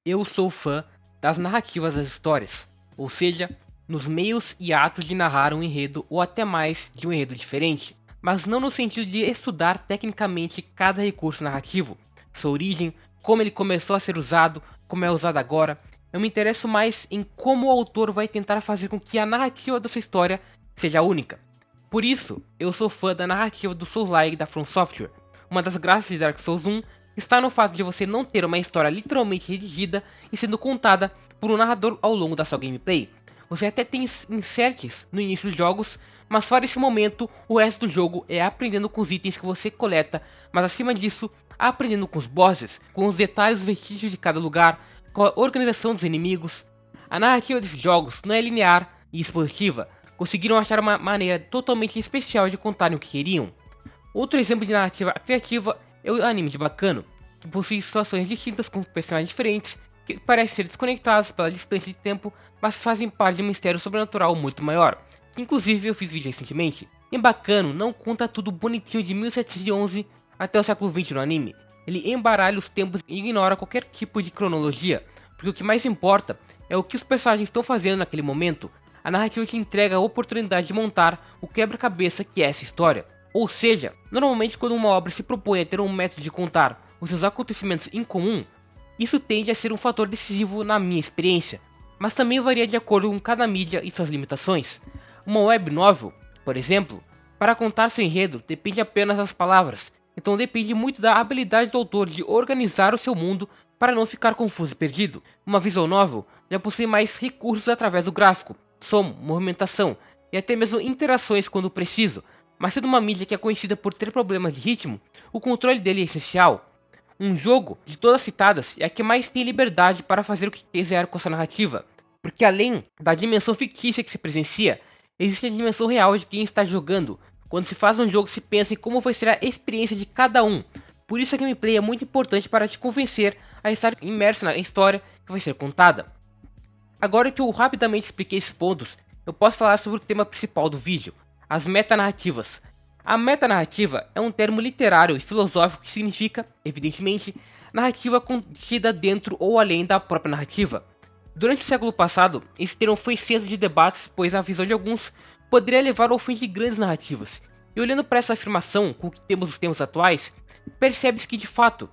Eu sou fã das narrativas das histórias, ou seja, nos meios e atos de narrar um enredo ou até mais de um enredo diferente, mas não no sentido de estudar tecnicamente cada recurso narrativo, sua origem, como ele começou a ser usado, como é usado agora. Eu me interesso mais em como o autor vai tentar fazer com que a narrativa da sua história seja única. Por isso, eu sou fã da narrativa do Souls-like da From Software. Uma das graças de Dark Souls 1 está no fato de você não ter uma história literalmente redigida e sendo contada por um narrador ao longo da sua gameplay. Você até tem inserts no início dos jogos, mas fora esse momento, o resto do jogo é aprendendo com os itens que você coleta, mas acima disso, aprendendo com os bosses, com os detalhes e vestígios de cada lugar, com a organização dos inimigos. A narrativa desses jogos não é linear e expositiva, conseguiram achar uma maneira totalmente especial de contarem o que queriam. Outro exemplo de narrativa criativa é o anime de Bakano, que possui situações distintas com personagens diferentes, que parecem ser desconectados pela distância de tempo, mas fazem parte de um mistério sobrenatural muito maior, que inclusive eu fiz vídeo recentemente. Em Bakano não conta tudo bonitinho de 1711 até o século XX no anime, ele embaralha os tempos e ignora qualquer tipo de cronologia, porque o que mais importa é o que os personagens estão fazendo naquele momento. A narrativa te entrega a oportunidade de montar o quebra-cabeça que é essa história. Ou seja, normalmente quando uma obra se propõe a ter um método de contar os seus acontecimentos em comum, isso tende a ser um fator decisivo na minha experiência, mas também varia de acordo com cada mídia e suas limitações. Uma web novel, por exemplo, para contar seu enredo depende apenas das palavras, então depende muito da habilidade do autor de organizar o seu mundo para não ficar confuso e perdido. Uma visual novel já possui mais recursos através do gráfico, som, movimentação e até mesmo interações quando preciso, mas sendo uma mídia que é conhecida por ter problemas de ritmo, o controle dele é essencial. Um jogo, de todas citadas, é a que mais tem liberdade para fazer o que quiser com essa narrativa, porque além da dimensão fictícia que se presencia, existe a dimensão real de quem está jogando. Quando se faz um jogo, se pensa em como vai ser a experiência de cada um. Por isso a gameplay é muito importante para te convencer a estar imerso na história que vai ser contada. Agora que eu rapidamente expliquei esses pontos, eu posso falar sobre o tema principal do vídeo, as metanarrativas. A metanarrativa é um termo literário e filosófico que significa, evidentemente, narrativa contida dentro ou além da própria narrativa. Durante o século passado, esse termo foi centro de debates, pois a visão de alguns poderia levar ao fim de grandes narrativas. E olhando para essa afirmação com o que temos nos tempos atuais, percebe-se que de fato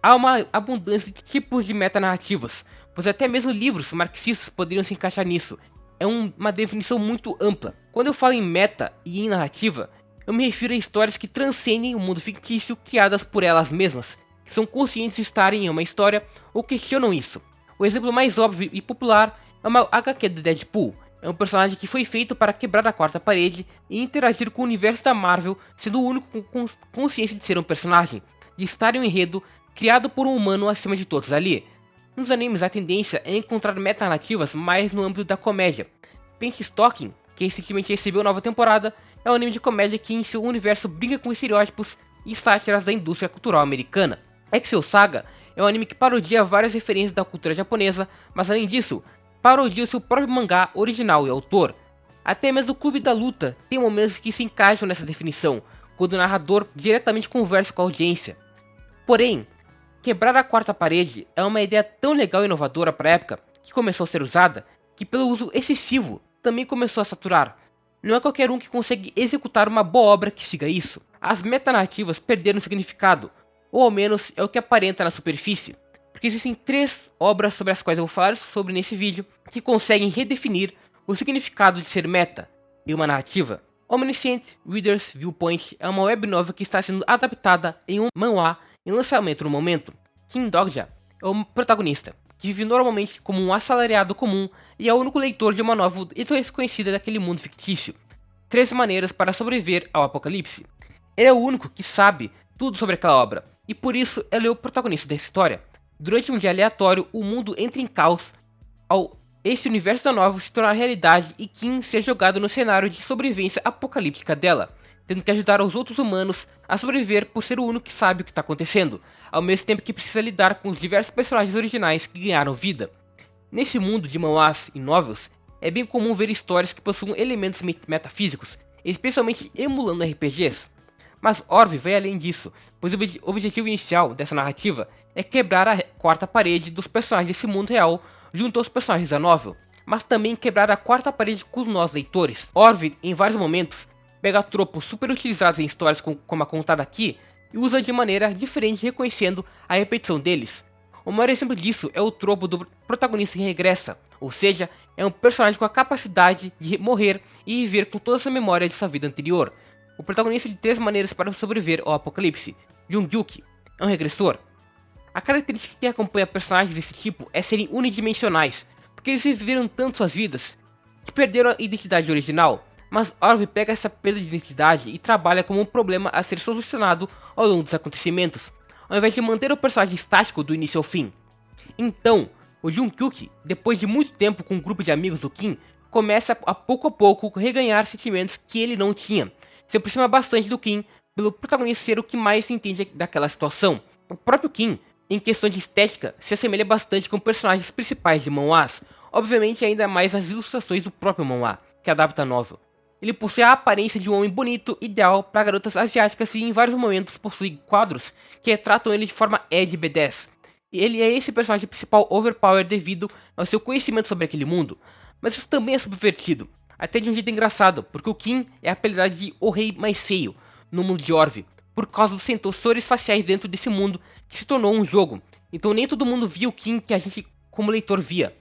há uma abundância de tipos de metanarrativas, pois até mesmo livros marxistas poderiam se encaixar nisso. É uma definição muito ampla. Quando eu falo em meta e em narrativa, eu me refiro a histórias que transcendem o mundo fictício criadas por elas mesmas, que são conscientes de estarem em uma história ou questionam isso. O exemplo mais óbvio e popular é uma HQ do Deadpool. É um personagem que foi feito para quebrar a quarta parede e interagir com o universo da Marvel, sendo o único com consciência de ser um personagem, de estar em um enredo criado por um humano acima de todos ali. Nos animes a tendência é encontrar metanarrativas mais no âmbito da comédia. Paint Stocking, que recentemente recebeu nova temporada, é um anime de comédia que em seu universo brinca com estereótipos e sátiras da indústria cultural americana. Exo Saga é um anime que parodia várias referências da cultura japonesa, mas além disso, parodia o seu próprio mangá original e autor. Até mesmo o Clube da Luta tem momentos que se encaixam nessa definição, quando o narrador diretamente conversa com a audiência. Porém, quebrar a quarta parede é uma ideia tão legal e inovadora para a época que começou a ser usada, que pelo uso excessivo também começou a saturar. Não é qualquer um que consegue executar uma boa obra que siga isso. As metanarrativas perderam significado, ou ao menos é o que aparenta na superfície, porque existem 3 obras sobre as quais eu vou falar sobre nesse vídeo que conseguem redefinir o significado de ser meta em uma narrativa. Omniscient Reader's Viewpoint é uma web novel que está sendo adaptada em um manhwa em lançamento no momento. Kim Dogja é o protagonista, que vive normalmente como um assalariado comum e é o único leitor de uma novel desconhecida daquele mundo fictício. 3 maneiras para sobreviver ao apocalipse. Ele é o único que sabe tudo sobre aquela obra, e por isso ele é o protagonista dessa história. Durante um dia aleatório, o mundo entra em caos ao esse universo da novel se tornar realidade e Kim ser jogado no cenário de sobrevivência apocalíptica dela, tendo que ajudar os outros humanos a sobreviver por ser o único que sabe o que está acontecendo, ao mesmo tempo que precisa lidar com os diversos personagens originais que ganharam vida. Nesse mundo de manhwas e novels, é bem comum ver histórias que possuem elementos metafísicos, especialmente emulando RPGs. Mas Orv vai além disso, pois o objetivo inicial dessa narrativa é quebrar a quarta parede dos personagens desse mundo real junto aos personagens da novel, mas também quebrar a quarta parede com nós leitores. Orv, em vários momentos, pega tropos super utilizados em histórias como a contada aqui e usa de maneira diferente, reconhecendo a repetição deles. O maior exemplo disso é o tropo do protagonista que regressa, ou seja, é um personagem com a capacidade de morrer e viver com toda essa memória de sua vida anterior. O protagonista de 3 maneiras para sobreviver ao apocalipse, Jung-Yuki, é um regressor. A característica que acompanha personagens desse tipo é serem unidimensionais, porque eles viveram tanto suas vidas que perderam a identidade original. Mas Orv pega essa perda de identidade e trabalha como um problema a ser solucionado ao longo dos acontecimentos, ao invés de manter o personagem estático do início ao fim. Então, o Jung-Yuki, depois de muito tempo com um grupo de amigos do Kim, começa a pouco reganhar sentimentos que ele não tinha. Se aproxima bastante do Kim, pelo protagonista ser o que mais se entende daquela situação. O próprio Kim, em questão de estética, se assemelha bastante com personagens principais de manhwas, obviamente ainda mais as ilustrações do próprio manhwa, que adapta a novel. Ele possui a aparência de um homem bonito, ideal para garotas asiáticas e em vários momentos possui quadros que retratam ele de forma edgy B10. Ele é esse personagem principal overpower devido ao seu conhecimento sobre aquele mundo, mas isso também é subvertido, até de um jeito engraçado, porque o Kim é apelidado de o rei mais feio no mundo de Orv, por causa dos sensores faciais dentro desse mundo que se tornou um jogo, então nem todo mundo via o Kim que a gente como leitor via.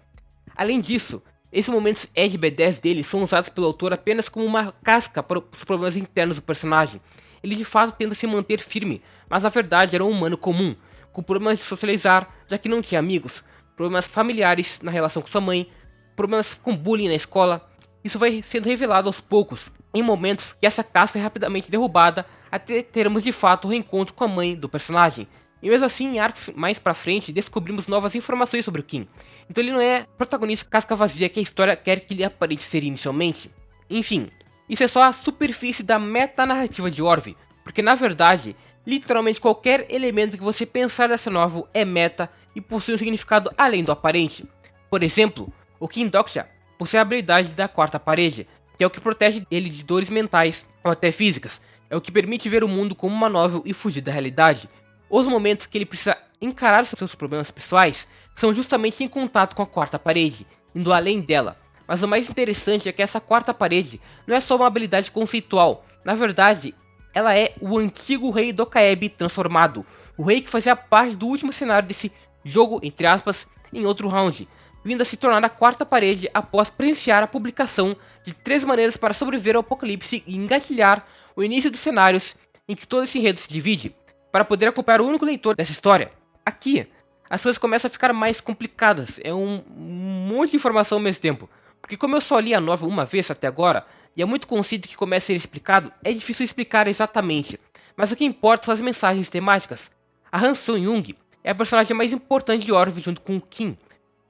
Além disso, esses momentos edgy B10 dele são usados pelo autor apenas como uma casca para os problemas internos do personagem. Ele de fato tenta se manter firme, mas na verdade era um humano comum, com problemas de socializar, já que não tinha amigos, problemas familiares na relação com sua mãe, problemas com bullying na escola. Isso vai sendo revelado aos poucos, em momentos que essa casca é rapidamente derrubada, até termos de fato o reencontro com a mãe do personagem. E mesmo assim, em arcos mais pra frente, descobrimos novas informações sobre o Kim. Então ele não é protagonista casca vazia que a história quer que ele aparente ser inicialmente. Enfim, isso é só a superfície da metanarrativa de Orv, porque na verdade, literalmente qualquer elemento que você pensar nessa novel é meta e possui um significado além do aparente. Por exemplo, o Kim Dokja possui a habilidade da quarta parede, que é o que protege ele de dores mentais ou até físicas, é o que permite ver o mundo como uma novel e fugir da realidade. Os momentos que ele precisa encarar seus problemas pessoais são justamente em contato com a quarta parede, indo além dela. Mas o mais interessante é que essa quarta parede não é só uma habilidade conceitual, na verdade, ela é o antigo rei do Kaeb transformado, o rei que fazia parte do último cenário desse jogo, entre aspas, em outro round, vindo a se tornar a quarta parede após presenciar a publicação de 3 maneiras para sobreviver ao apocalipse e engatilhar o início dos cenários em que todo esse enredo se divide, para poder acompanhar o único leitor dessa história. Aqui, as coisas começam a ficar mais complicadas, é um monte de informação ao mesmo tempo, porque como eu só li a novel uma vez até agora, e é muito conceito que começa a ser explicado, é difícil explicar exatamente, mas o que importa são as mensagens temáticas. A Han Soo-young é a personagem mais importante de Orv junto com o Kim.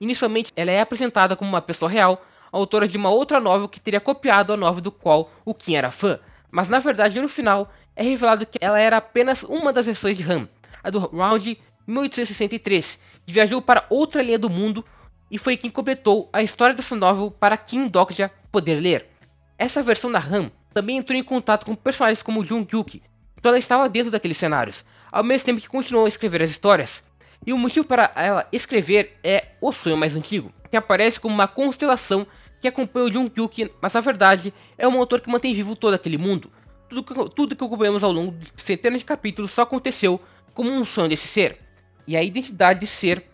Inicialmente, ela é apresentada como uma pessoa real, autora de uma outra novel que teria copiado a novel do qual o Kim era fã, mas na verdade no final é revelado que ela era apenas uma das versões de Han, a do Round 1863, que viajou para outra linha do mundo e foi quem completou a história dessa novel para Kim Dokja poder ler. Essa versão da Han também entrou em contato com personagens como Jung-Yuki, então ela estava dentro daqueles cenários, ao mesmo tempo que continuou a escrever as histórias. E o motivo para ela escrever é O Sonho Mais Antigo, que aparece como uma constelação que acompanha o Jung-Yuki, mas na verdade é um autor que mantém vivo todo aquele mundo. Tudo que acompanhamos ao longo de centenas de capítulos só aconteceu como um sonho desse ser. E a identidade de ser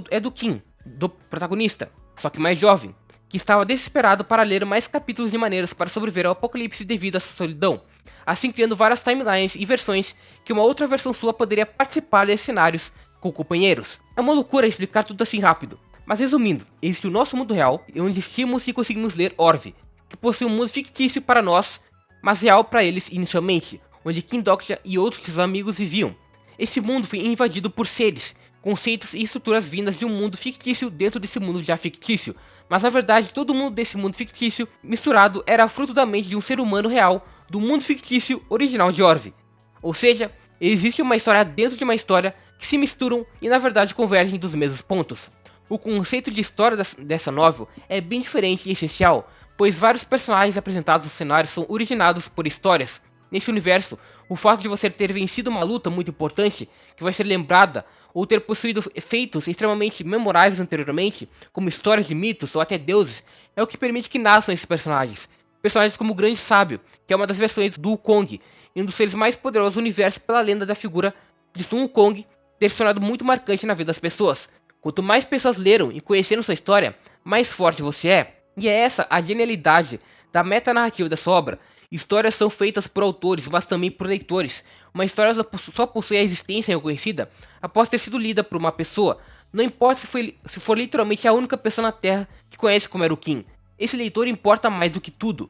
é do Kim, do protagonista, só que mais jovem, que estava desesperado para ler mais capítulos de maneiras para sobreviver ao apocalipse devido à solidão, assim criando várias timelines e versões que uma outra versão sua poderia participar desses cenários com companheiros. É uma loucura explicar tudo assim rápido, mas resumindo, existe o nosso mundo real, onde existimos e conseguimos ler Orv, que possui um mundo fictício para nós, mas real para eles inicialmente, onde Kim Dokja e outros seus amigos viviam. Esse mundo foi invadido por seres, conceitos e estruturas vindas de um mundo fictício dentro desse mundo já fictício, mas na verdade todo mundo desse mundo fictício misturado era fruto da mente de um ser humano real do mundo fictício original de Orv. Ou seja, existe uma história dentro de uma história que se misturam e na verdade convergem dos mesmos pontos. O conceito de história dessa novel é bem diferente e essencial, pois vários personagens apresentados no cenário são originados por histórias. Nesse universo, O fato de você ter vencido uma luta muito importante, que vai ser lembrada, ou ter possuído feitos extremamente memoráveis anteriormente, como histórias de mitos ou até deuses, é o que permite que nasçam esses personagens. Personagens como o Grande Sábio, que é uma das versões do Wukong, e um dos seres mais poderosos do universo pela lenda da figura de Sun Wukong ter se tornado muito marcante na vida das pessoas. Quanto mais pessoas leram e conheceram sua história, mais forte você é. E é essa a genialidade da metanarrativa dessa obra. Histórias são feitas por autores, mas também por leitores. Uma história só possui a existência reconhecida após ter sido lida por uma pessoa. Não importa se for literalmente a única pessoa na Terra que conhece como era o Qin. Esse leitor importa mais do que tudo.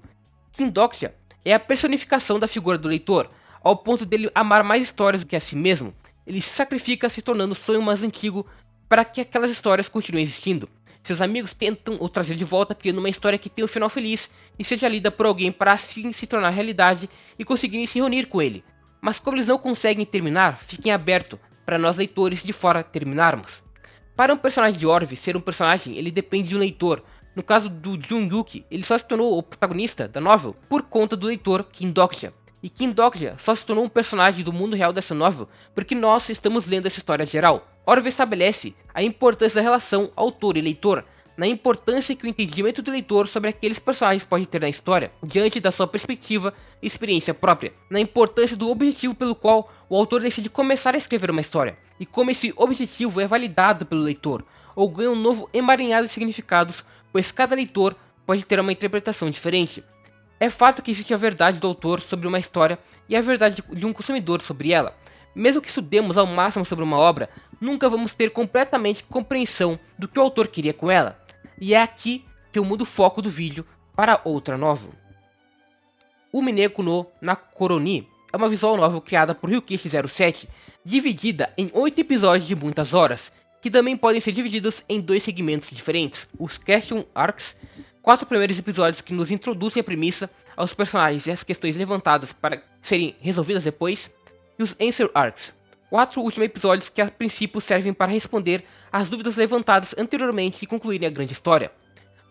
Qin Doxia é a personificação da figura do leitor, ao ponto dele amar mais histórias do que a si mesmo. Ele se sacrifica se tornando o sonho mais antigo para que aquelas histórias continuem existindo. Seus amigos tentam o trazer de volta, criando uma história que tenha um final feliz e seja lida por alguém para assim se tornar realidade e conseguirem se reunir com ele. Mas como eles não conseguem terminar, fiquem aberto para nós leitores de fora terminarmos. Para um personagem de Orv ser um personagem, ele depende de um leitor. No caso do Jun Yuki, ele só se tornou o protagonista da novel por conta do leitor Qin Doxia. E Qin Doxia só se tornou um personagem do mundo real dessa novel porque nós estamos lendo essa história geral. Orv estabelece a importância da relação autor e leitor, na importância que o entendimento do leitor sobre aqueles personagens pode ter na história, diante da sua perspectiva e experiência própria, na importância do objetivo pelo qual o autor decide começar a escrever uma história, e como esse objetivo é validado pelo leitor, ou ganha um novo emaranhado de significados, pois cada leitor pode ter uma interpretação diferente. É fato que existe a verdade do autor sobre uma história e a verdade de um consumidor sobre ela. Mesmo que estudemos ao máximo sobre uma obra, nunca vamos ter completamente compreensão do que o autor queria com ela. E é aqui que eu mudo o foco do vídeo para outra novel. Umineko no Nakoroni é uma visual novel criada por Ryukishi07, dividida em 8 episódios de muitas horas, que também podem ser divididos em 2 segmentos diferentes. Os Question Arcs, 4 primeiros episódios que nos introduzem a premissa, aos personagens e as questões levantadas para serem resolvidas depois, e os Answer Arcs, 4 últimos episódios que a princípio servem para responder às dúvidas levantadas anteriormente e concluírem a grande história.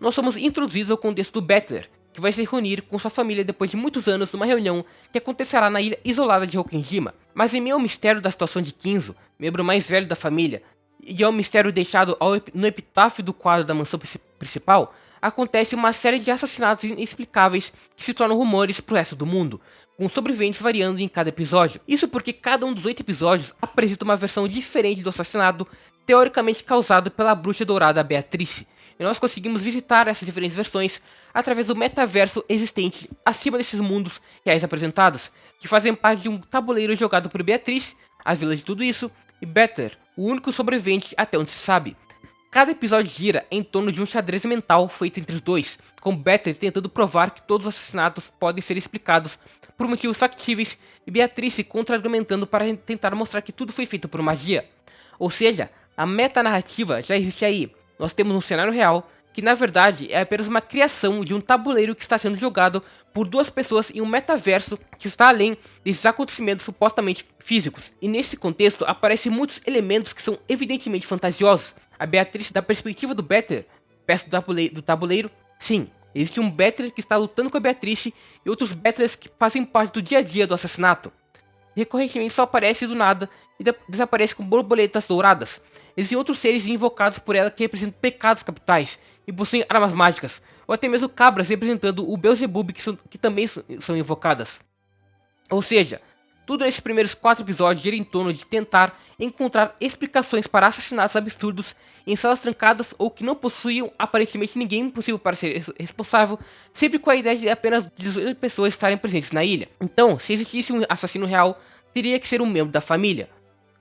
Nós somos introduzidos ao contexto do Battler, que vai se reunir com sua família depois de muitos anos numa reunião que acontecerá na ilha isolada de Hokenjima. Mas em meio ao mistério da situação de Kinzo, membro mais velho da família, e ao mistério deixado no epitáfio do quadro da mansão principal, acontece uma série de assassinatos inexplicáveis que se tornam rumores pro resto do mundo, com sobreviventes variando em cada episódio. Isso porque cada um dos 8 episódios apresenta uma versão diferente do assassinato teoricamente causado pela bruxa dourada Beatrice, e nós conseguimos visitar essas diferentes versões através do metaverso existente acima desses mundos reais apresentados, que fazem parte de um tabuleiro jogado por Beatrice, a vila de tudo isso, e Battler, o único sobrevivente até onde se sabe. Cada episódio gira em torno de um xadrez mental feito entre os dois, com Battler tentando provar que todos os assassinatos podem ser explicados por motivos factíveis e Beatrice contra-argumentando para tentar mostrar que tudo foi feito por magia. Ou seja, a metanarrativa já existe aí. Nós temos um cenário real que na verdade é apenas uma criação de um tabuleiro que está sendo jogado por 2 pessoas em um metaverso que está além desses acontecimentos supostamente físicos. E nesse contexto aparecem muitos elementos que são evidentemente fantasiosos. A Beatrice da perspectiva do Battler, peça do tabuleiro, sim, existe um Battler que está lutando com a Beatrice e outros Battlers que fazem parte do dia a dia do assassinato. Recorrentemente só aparece do nada e desaparece com borboletas douradas. Existem outros seres invocados por ela que representam pecados capitais e possuem armas mágicas, ou até mesmo cabras representando o Beelzebub que também são invocadas. Ou seja, tudo nesses primeiros 4 episódios gira em torno de tentar encontrar explicações para assassinatos absurdos em salas trancadas ou que não possuíam aparentemente ninguém possível para ser responsável, sempre com a ideia de apenas 18 pessoas estarem presentes na ilha. Então, se existisse um assassino real, teria que ser um membro da família.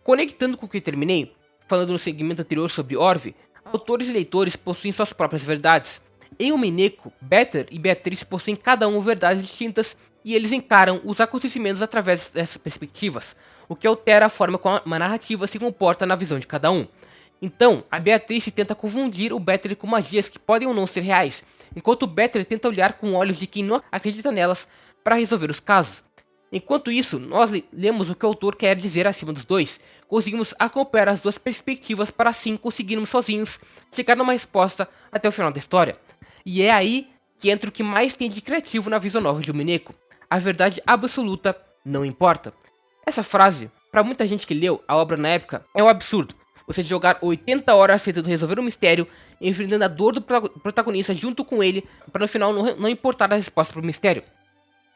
Conectando com o que terminei, falando no segmento anterior sobre Orv, autores e leitores possuem suas próprias verdades. Em Umineko, Battler e Beatrice possuem cada um verdades distintas e eles encaram os acontecimentos através dessas perspectivas, o que altera a forma como a narrativa se comporta na visão de cada um. Então, a Beatrice tenta confundir o Battler com magias que podem ou não ser reais, enquanto o Battler tenta olhar com olhos de quem não acredita nelas para resolver os casos. Enquanto isso, nós lemos o que o autor quer dizer acima dos dois, conseguimos acompanhar as 2 perspectivas para assim conseguirmos sozinhos chegar numa resposta até o final da história. E é aí que entra o que mais tem de criativo na visão nova de Umineko, a verdade absoluta não importa. Essa frase, pra muita gente que leu a obra na época, é um absurdo. Você jogar 80 horas tentando resolver um mistério, enfrentando a dor do protagonista junto com ele, para no final não importar a resposta pro mistério.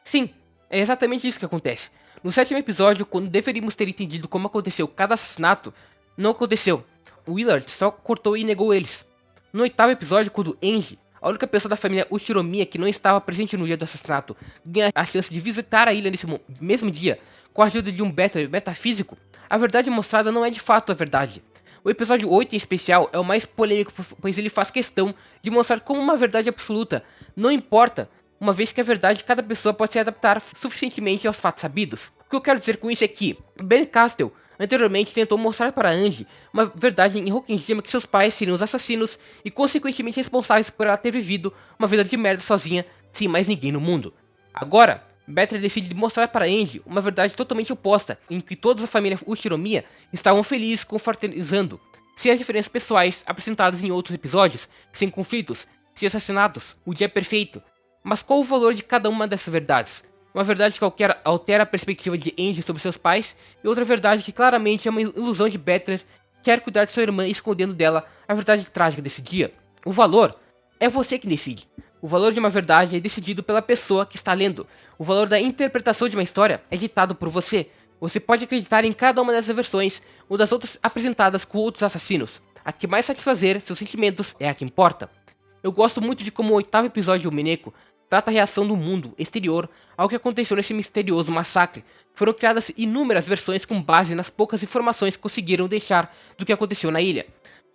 Sim, é exatamente isso que acontece. No 7º episódio, quando deveríamos ter entendido como aconteceu cada assassinato, não aconteceu. O Willard só cortou e negou eles. No 8º episódio, quando Angie, a única pessoa da família Uchiromiya que não estava presente no dia do assassinato, ganha a chance de visitar a ilha nesse mesmo dia, com a ajuda de um Better metafísico, a verdade mostrada não é de fato a verdade. O episódio 8 em especial é o mais polêmico, pois ele faz questão de mostrar como uma verdade absoluta não importa, uma vez que a verdade de cada pessoa pode se adaptar suficientemente aos fatos sabidos. O que eu quero dizer com isso é que Ben Castle anteriormente tentou mostrar para Angie uma verdade em Hokkenjima que seus pais seriam os assassinos e consequentemente responsáveis por ela ter vivido uma vida de merda sozinha, sem mais ninguém no mundo. Agora, Better decide mostrar para Angie uma verdade totalmente oposta, em que toda a família Uchiromiya estavam felizes confraternizando, sem as diferenças pessoais apresentadas em outros episódios, sem conflitos, sem assassinatos, o dia perfeito. Mas qual o valor de cada uma dessas verdades? Uma verdade que altera a perspectiva de Angie sobre seus pais, e outra verdade que claramente é uma ilusão de Better, que quer cuidar de sua irmã escondendo dela a verdade trágica desse dia. O valor é você que decide. O valor de uma verdade é decidido pela pessoa que está lendo. O valor da interpretação de uma história é ditado por você. Você pode acreditar em cada uma dessas versões ou das outras apresentadas com outros assassinos. A que mais satisfazer seus sentimentos é a que importa. Eu gosto muito de como o 8º episódio de Umineko trata a reação do mundo exterior ao que aconteceu nesse misterioso massacre. Foram criadas inúmeras versões com base nas poucas informações que conseguiram deixar do que aconteceu na ilha.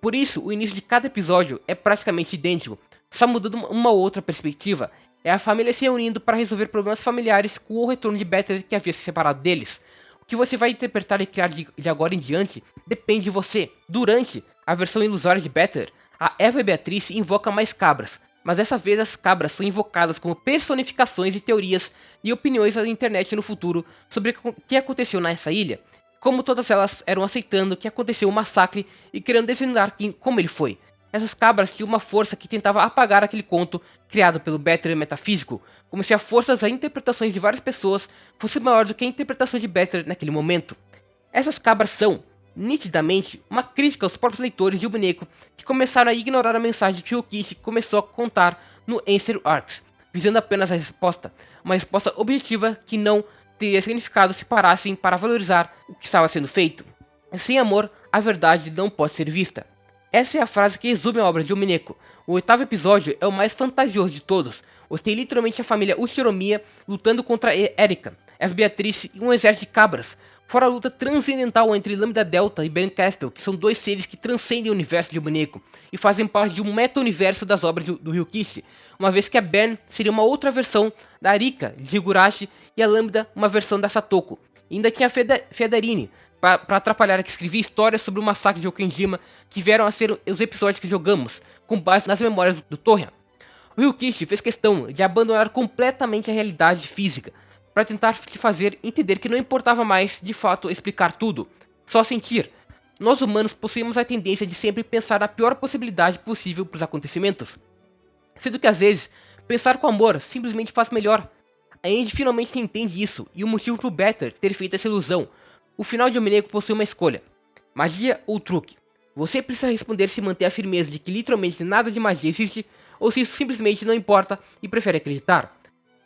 Por isso, o início de cada episódio é praticamente idêntico, só mudando uma outra perspectiva. É a família se reunindo para resolver problemas familiares com o retorno de Better que havia se separado deles. O que você vai interpretar e criar de agora em diante depende de você. Durante a versão ilusória de Better, a Eva e Beatriz invocam mais cabras, mas dessa vez as cabras são invocadas como personificações de teorias e opiniões da internet no futuro sobre o que aconteceu nessa ilha, como todas elas eram aceitando que aconteceu um massacre e querendo desvendar como ele foi. Essas cabras tinham uma força que tentava apagar aquele conto criado pelo Better metafísico, como se a força das interpretações de várias pessoas fosse maior do que a interpretação de Better naquele momento. Essas cabras são, nitidamente, uma crítica aos próprios leitores de Umineko que começaram a ignorar a mensagem que Ryukishi começou a contar no Ancient Arcs, visando apenas a resposta, uma resposta objetiva que não teria significado se parassem para valorizar o que estava sendo feito. Sem amor, a verdade não pode ser vista. Essa é a frase que resume a obra de Umineko. O 8º episódio é o mais fantasioso de todos. Você tem literalmente a família Uchiromiya lutando contra Erika, Eva Beatriz e um exército de cabras, fora a luta transcendental entre Lambda Delta e Ben Castle, que são dois seres que transcendem o universo de Umineko e fazem parte de um meta-universo das obras do Ryukishi, uma vez que a Ben seria uma outra versão da Arika de Higurashi e a Lambda uma versão da Satoko. E ainda tinha a Federine, para atrapalhar, que escrevia histórias sobre o massacre de Hokkenjima que vieram a ser os episódios que jogamos, com base nas memórias do Torrian. O Ryukishi fez questão de abandonar completamente a realidade física, para tentar te fazer entender que não importava mais, de fato, explicar tudo, só sentir. Nós humanos possuímos a tendência de sempre pensar na pior possibilidade possível para os acontecimentos, sendo que às vezes, pensar com amor simplesmente faz melhor. A Angie finalmente entende isso, e o motivo pro Better ter feito essa ilusão. O final de Umineko possui uma escolha: magia ou truque. Você precisa responder se manter a firmeza de que literalmente nada de magia existe, ou se isso simplesmente não importa e prefere acreditar.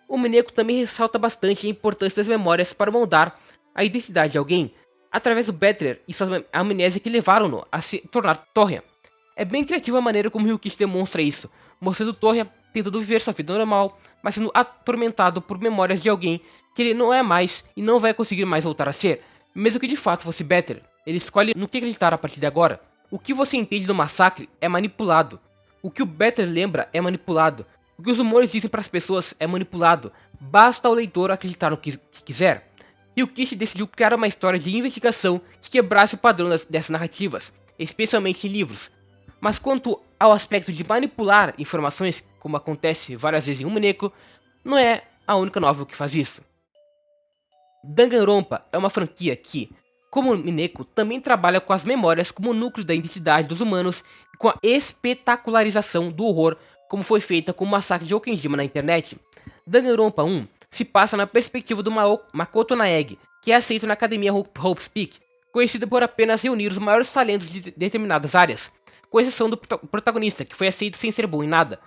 Umineko também ressalta bastante a importância das memórias para moldar a identidade de alguém, através do Better e sua amnésia que levaram-no a se tornar Torrian. É bem criativa a maneira como Ryukishi demonstra isso, mostrando Torrian tentando viver sua vida normal, mas sendo atormentado por memórias de alguém que ele não é mais e não vai conseguir mais voltar a ser, mesmo que de fato fosse Better. Ele escolhe no que acreditar a partir de agora. O que você entende do massacre é manipulado. O que o Better lembra é manipulado. O que os rumores dizem para as pessoas é manipulado. Basta ao leitor acreditar no que quiser. Ryukishi decidiu criar uma história de investigação que quebrasse o padrão dessas narrativas, especialmente em livros. Mas quanto ao aspecto de manipular informações, como acontece várias vezes em Umineko, não é a única novel que faz isso. Danganronpa é uma franquia que, como Umineko, também trabalha com as memórias como núcleo da identidade dos humanos e com a espetacularização do horror, como foi feita com o massacre de Hokkenjima na internet. Danganronpa 1 se passa na perspectiva do Makoto Naegi, que é aceito na Academia Hope's Peak, conhecida por apenas reunir os maiores talentos de determinadas áreas, com exceção do protagonista, que foi aceito sem ser bom em nada.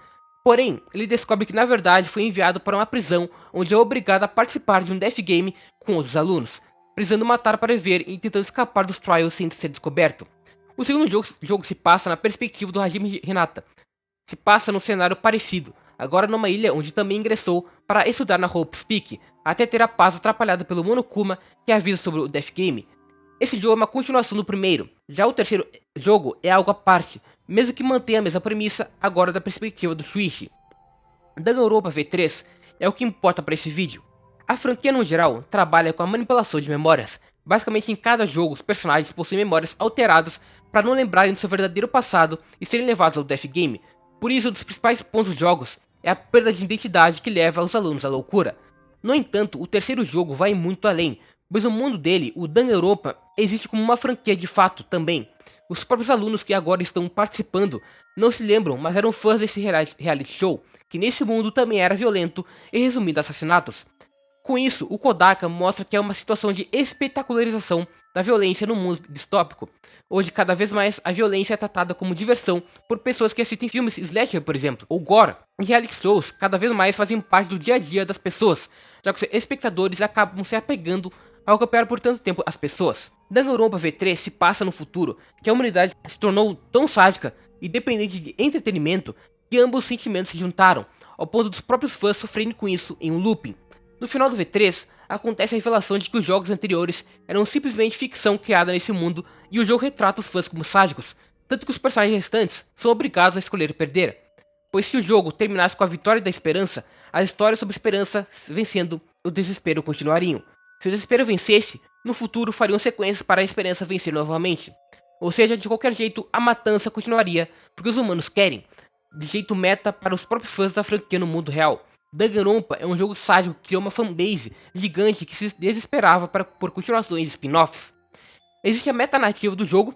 Porém, ele descobre que na verdade foi enviado para uma prisão onde é obrigado a participar de um death game com outros alunos, precisando matar para viver e tentando escapar dos trials sem ser descoberto. O segundo jogo se passa na perspectiva do Hajime Hinata. Se passa num cenário parecido, agora numa ilha onde também ingressou para estudar na Hope's Peak, até ter a paz atrapalhada pelo Monokuma que avisa sobre o Death Game. Esse jogo é uma continuação do primeiro, já o terceiro jogo é algo à parte, mesmo que mantenha a mesma premissa, agora da perspectiva do Shuichi. Danganronpa V3 é o que importa para esse vídeo. A franquia no geral trabalha com a manipulação de memórias. Basicamente em cada jogo os personagens possuem memórias alteradas para não lembrarem do seu verdadeiro passado e serem levados ao Death Game. Por isso um dos principais pontos dos jogos é a perda de identidade que leva os alunos à loucura. No entanto, o terceiro jogo vai muito além, pois o mundo dele, o Danganronpa, existe como uma franquia de fato também. Os próprios alunos que agora estão participando não se lembram, mas eram fãs desse reality show, que nesse mundo também era violento e resumido a assassinatos. Com isso, o Kodaka mostra que é uma situação de espetacularização da violência no mundo distópico, onde cada vez mais a violência é tratada como diversão por pessoas que assistem filmes slasher, por exemplo, ou gore. E reality shows cada vez mais fazem parte do dia a dia das pessoas, já que os espectadores acabam se apegando ao acompanhar por tanto tempo as pessoas. Danganronpa V3 se passa no futuro, que a humanidade se tornou tão sádica e dependente de entretenimento que ambos os sentimentos se juntaram, ao ponto dos próprios fãs sofrerem com isso em um looping. No final do V3, acontece a revelação de que os jogos anteriores eram simplesmente ficção criada nesse mundo e o jogo retrata os fãs como sádicos, tanto que os personagens restantes são obrigados a escolher perder. Pois se o jogo terminasse com a vitória da esperança, as histórias sobre esperança vencendo o desespero continuariam. Se o desespero vencesse, no futuro fariam sequências para a esperança vencer novamente. Ou seja, de qualquer jeito, a matança continuaria, porque os humanos querem, de jeito meta para os próprios fãs da franquia no mundo real. Danganronpa é um jogo sádico que criou uma fanbase gigante que se desesperava por continuações e spin-offs. Existe a meta-narrativa do jogo,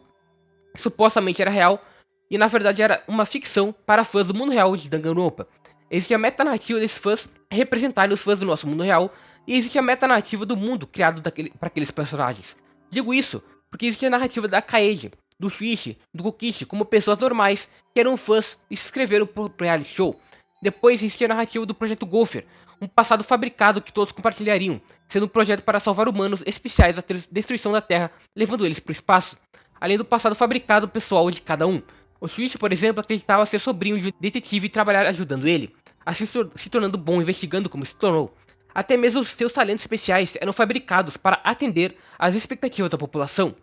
que supostamente era real, e na verdade era uma ficção para fãs do mundo real de Danganronpa. Existe a meta-narrativa desses fãs representarem os fãs do nosso mundo real, e existe a meta-narrativa do mundo criado para aqueles personagens. Digo isso porque existe a narrativa da Kaede, do Shuichi, do Kokichi como pessoas normais que eram fãs e se inscreveram pro reality show. Depois existia a narrativa do Projeto Gopher, um passado fabricado que todos compartilhariam, sendo um projeto para salvar humanos especiais da destruição da Terra, levando eles para o espaço, além do passado fabricado pessoal de cada um. O Shuichi, por exemplo, acreditava ser sobrinho de um detetive e trabalhar ajudando ele, assim se tornando bom investigando como se tornou. Até mesmo os seus talentos especiais eram fabricados para atender às expectativas da população.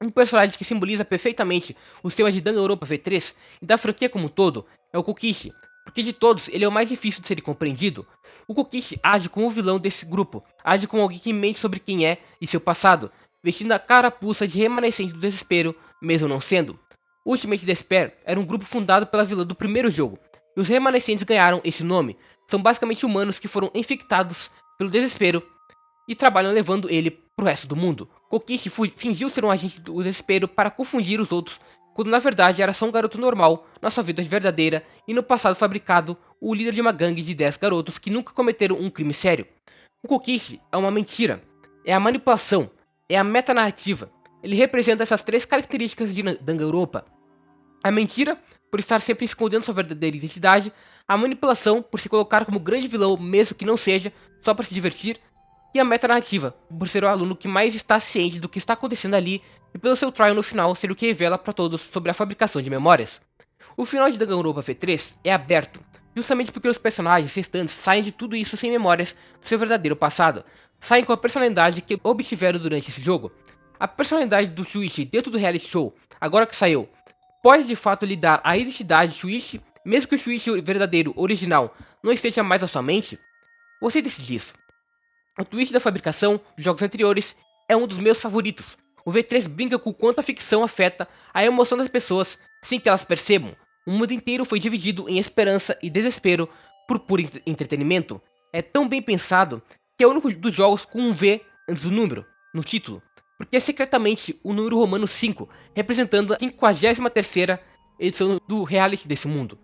Um personagem que simboliza perfeitamente o tema de Danganronpa V3 e da franquia como um todo é o Kokichi, porque de todos ele é o mais difícil de ser compreendido. O Kokichi age como o vilão desse grupo, age como alguém que mente sobre quem é e seu passado, vestindo a carapuça de remanescente do desespero, mesmo não sendo. Ultimate Despair era um grupo fundado pela vilã do primeiro jogo, e os remanescentes ganharam esse nome. São basicamente humanos que foram infectados pelo desespero e trabalham levando ele pro resto do mundo. Kokichi fingiu ser um agente do desespero para confundir os outros, quando na verdade era só um garoto normal, na sua vida verdadeira e no passado fabricado, o líder de uma gangue de 10 garotos que nunca cometeram um crime sério. O Kokichi é uma mentira, é a manipulação, é a metanarrativa. Ele representa essas três características de Danganronpa. A mentira, por estar sempre escondendo sua verdadeira identidade, a manipulação, por se colocar como grande vilão mesmo que não seja, só para se divertir, e a metanarrativa, por ser o aluno que mais está ciente do que está acontecendo ali e pelo seu trial no final ser o que revela para todos sobre a fabricação de memórias. O final de Danganronpa V3 é aberto, justamente porque os personagens restantes saem de tudo isso sem memórias do seu verdadeiro passado, saem com a personalidade que obtiveram durante esse jogo. A personalidade do Shuichi dentro do reality show, agora que saiu, pode de fato lhe dar a identidade de Shuichi, mesmo que o Shuichi verdadeiro, original, não esteja mais na sua mente? Você decide isso. O twist da fabricação dos jogos anteriores é um dos meus favoritos. O V3 brinca com o quanto a ficção afeta a emoção das pessoas sem que elas percebam. O mundo inteiro foi dividido em esperança e desespero por puro entretenimento. É tão bem pensado que é o único dos jogos com um V antes do número, no título. Porque é secretamente o número romano 5, representando a 53ª edição do reality desse mundo.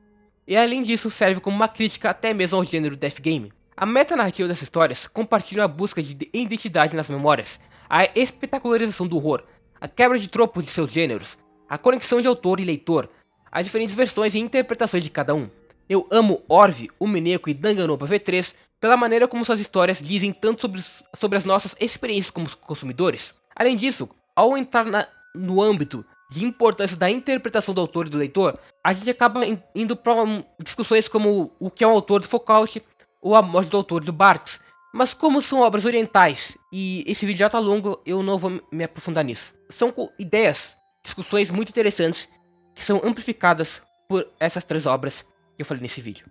E além disso serve como uma crítica até mesmo ao gênero Death Game. A metanarrativa dessas histórias compartilha a busca de identidade nas memórias, a espetacularização do horror, a quebra de tropos de seus gêneros, a conexão de autor e leitor, as diferentes versões e interpretações de cada um. Eu amo Orv, Umineko e Danganronpa V3 pela maneira como suas histórias dizem tanto sobre as nossas experiências como consumidores. Além disso, ao entrar no âmbito de importância da interpretação do autor e do leitor, a gente acaba indo para discussões como o que é um autor do Foucault ou a morte do autor do Barthes. Mas como são obras orientais e esse vídeo já tá longo, eu não vou me aprofundar nisso. São ideias, discussões muito interessantes que são amplificadas por essas 3 obras que eu falei nesse vídeo.